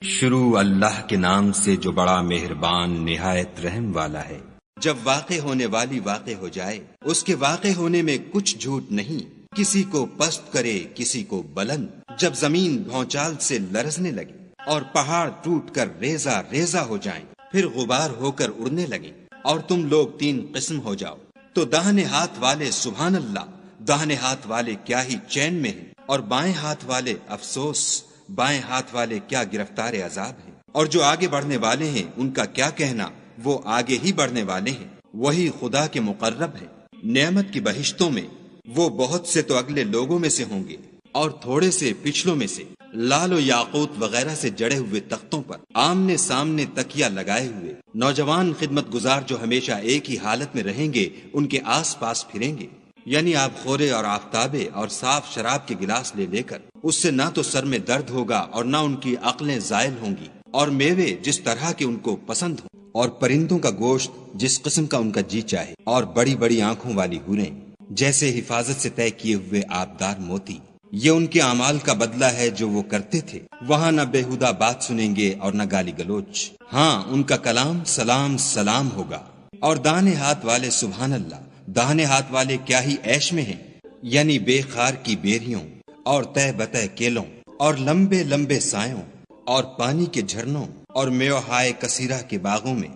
شروع اللہ کے نام سے جو بڑا مہربان نہایت رحم والا ہے۔ جب واقع ہونے والی واقع ہو جائے، اس کے واقع ہونے میں کچھ جھوٹ نہیں، کسی کو پست کرے کسی کو بلند۔ جب زمین بھونچال سے لرزنے لگے اور پہاڑ ٹوٹ کر ریزہ ریزہ ہو جائیں، پھر غبار ہو کر اڑنے لگیں اور تم لوگ تین قسم ہو جاؤ، تو داہنے ہاتھ والے سبحان اللہ، داہنے ہاتھ والے کیا ہی چین میں ہیں، اور بائیں ہاتھ والے افسوس، بائیں ہاتھ والے کیا گرفتار عذاب ہیں۔ اور جو آگے بڑھنے والے ہیں ان کا کیا کہنا، وہ آگے ہی بڑھنے والے ہیں، وہی خدا کے مقرب ہیں۔ نعمت کی بہشتوں میں وہ بہت سے تو اگلے لوگوں میں سے ہوں گے اور تھوڑے سے پچھلوں میں سے، لال و یاقوت وغیرہ سے جڑے ہوئے تختوں پر آمنے سامنے تکیا لگائے ہوئے نوجوان خدمت گزار جو ہمیشہ ایک ہی حالت میں رہیں گے ان کے آس پاس پھریں گے، یعنی آپ خورے اور آفتابے اور صاف شراب کے گلاس لے لے کر، اس سے نہ تو سر میں درد ہوگا اور نہ ان کی عقلیں زائل ہوں گی، اور میوے جس طرح کے ان کو پسند ہوں، اور پرندوں کا گوشت جس قسم کا ان کا جی چاہے، اور بڑی بڑی آنکھوں والی حوریں جیسے حفاظت سے طے کیے ہوئے آبدار موتی۔ یہ ان کے اعمال کا بدلہ ہے جو وہ کرتے تھے۔ وہاں نہ بےہودہ بات سنیں گے اور نہ گالی گلوچ، ہاں ان کا کلام سلام سلام ہوگا۔ اور داہنے ہاتھ والے سبحان اللہ، داہنے ہاتھ والے کیا ہی عیش میں ہیں، یعنی بے خار کی بیریوں اور تہ بتہ کیلوں اور لمبے لمبے سایوں اور پانی کے جھرنوں اور میوہائے کثیرہ کے باغوں میں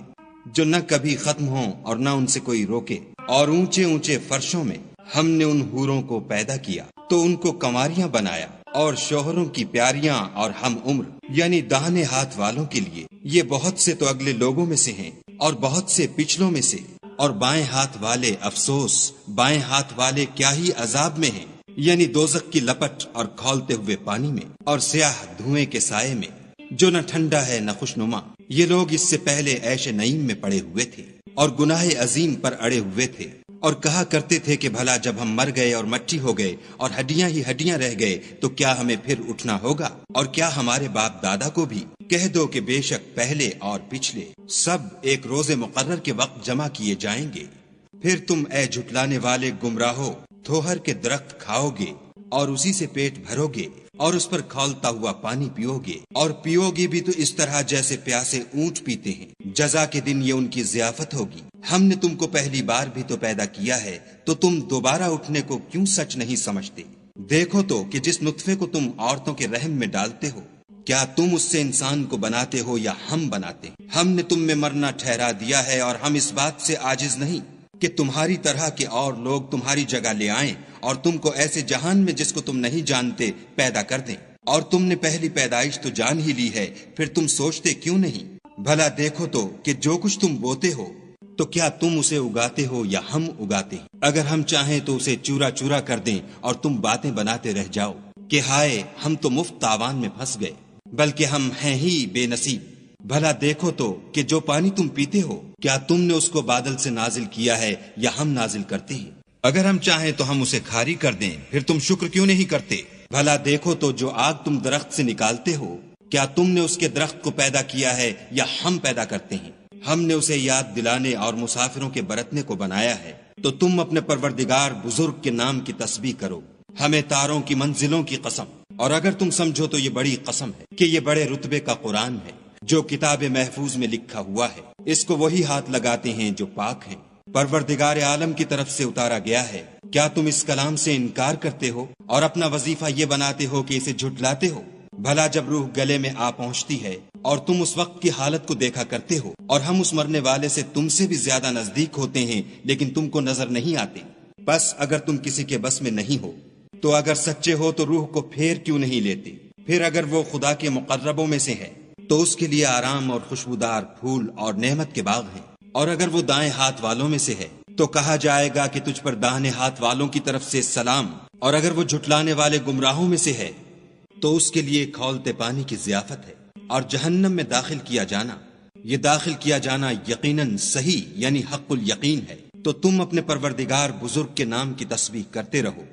جو نہ کبھی ختم ہوں اور نہ ان سے کوئی روکے، اور اونچے اونچے فرشوں میں ہم نے ان حوروں کو پیدا کیا تو ان کو کنواریاں بنایا، اور شوہروں کی پیاریاں اور ہم عمر، یعنی داہنے ہاتھ والوں کے لیے یہ بہت سے تو اگلے لوگوں میں سے ہیں اور بہت سے پچھلوں میں سے، اور بائیں ہاتھ والے افسوس، بائیں ہاتھ والے کیا ہی عذاب میں ہیں، یعنی دوزخ کی لپٹ اور کھولتے ہوئے پانی میں اور سیاہ دھوئیں کے سائے میں جو نہ ٹھنڈا ہے نہ خوشنما۔ یہ لوگ اس سے پہلے عیش نعیم میں پڑے ہوئے تھے اور گناہ عظیم پر اڑے ہوئے تھے، اور کہا کرتے تھے کہ بھلا جب ہم مر گئے اور مٹی ہو گئے اور ہڈیاں ہی ہڈیاں رہ گئے تو کیا ہمیں پھر اٹھنا ہوگا؟ اور کیا ہمارے باپ دادا کو بھی؟ کہہ دو کہ بے شک پہلے اور پچھلے سب ایک روز مقرر کے وقت جمع کیے جائیں گے۔ پھر تم اے جھٹلانے والے گمراہو تھوہر کے درخت کھاؤ گے اور اسی سے پیٹ بھرو گے اور اس پر کھولتا ہوا پانی پیو گے، اور پیو گے بھی تو اس طرح جیسے پیاسے اونٹ پیتے ہیں۔ جزا کے دن یہ ان کی ضیافت ہوگی۔ ہم نے تم کو پہلی بار بھی تو پیدا کیا ہے، تو تم دوبارہ اٹھنے کو کیوں سچ نہیں سمجھتے؟ دیکھو تو کہ جس نطفے کو تم عورتوں کے رحم میں ڈالتے ہو، کیا تم اس سے انسان کو بناتے ہو یا ہم بناتے ہیں؟ ہم نے تم میں مرنا ٹھہرا دیا ہے، اور ہم اس بات سے عاجز نہیں کہ تمہاری طرح کے اور لوگ تمہاری جگہ لے آئیں اور تم کو ایسے جہان میں جس کو تم نہیں جانتے پیدا کر دیں۔ اور تم نے پہلی پیدائش تو جان ہی لی ہے، پھر تم سوچتے کیوں نہیں؟ بھلا دیکھو تو کہ جو کچھ تم بوتے ہو تو کیا تم اسے اگاتے ہو یا ہم اگاتے ہیں؟ اگر ہم چاہیں تو اسے چورا چورا کر دیں اور تم باتیں بناتے رہ جاؤ کہ ہائے ہم تو مفت تاوان میں پھنس گئے، بلکہ ہم ہیں ہی بے نصیب۔ بھلا دیکھو تو کہ جو پانی تم پیتے ہو کیا تم نے اس کو بادل سے نازل کیا ہے یا ہم نازل کرتے ہیں؟ اگر ہم چاہیں تو ہم اسے کھاری کر دیں، پھر تم شکر کیوں نہیں کرتے؟ بھلا دیکھو تو جو آگ تم درخت سے نکالتے ہو کیا تم نے اس کے درخت کو پیدا کیا ہے یا ہم پیدا کرتے ہیں؟ ہم نے اسے یاد دلانے اور مسافروں کے برتنے کو بنایا ہے، تو تم اپنے پروردگار بزرگ کے نام کی تسبیح کرو۔ ہمیں تاروں کی منزلوں کی قسم، اور اگر تم سمجھو تو یہ بڑی قسم ہے کہ یہ بڑے رتبے کا قرآن ہے جو کتاب محفوظ میں لکھا ہوا ہے، اس کو وہی ہاتھ لگاتے ہیں جو پاک ہیں، پروردگار عالم کی طرف سے اتارا گیا ہے۔ کیا تم اس کلام سے انکار کرتے ہو اور اپنا وظیفہ یہ بناتے ہو کہ اسے جھٹلاتے ہو؟ بھلا جب روح گلے میں آ پہنچتی ہے اور تم اس وقت کی حالت کو دیکھا کرتے ہو، اور ہم اس مرنے والے سے تم سے بھی زیادہ نزدیک ہوتے ہیں لیکن تم کو نظر نہیں آتے۔ بس اگر تم کسی کے بس میں نہیں ہو تو اگر سچے ہو تو روح کو پھیر کیوں نہیں لیتے؟ پھر اگر وہ خدا کے مقربوں میں سے ہے تو اس کے لیے آرام اور خوشبودار پھول اور نعمت کے باغ ہیں، اور اگر وہ دائیں ہاتھ والوں میں سے ہے تو کہا جائے گا کہ تجھ پر داہنے ہاتھ والوں کی طرف سے سلام، اور اگر وہ جھٹلانے والے گمراہوں میں سے ہے تو اس کے لیے کھولتے پانی کی ضیافت ہے، اور جہنم میں داخل کیا جانا، یہ داخل کیا جانا یقیناً صحیح یعنی حق الیقین ہے۔ تو تم اپنے پروردگار بزرگ کے نام کی تسبیح کرتے رہو۔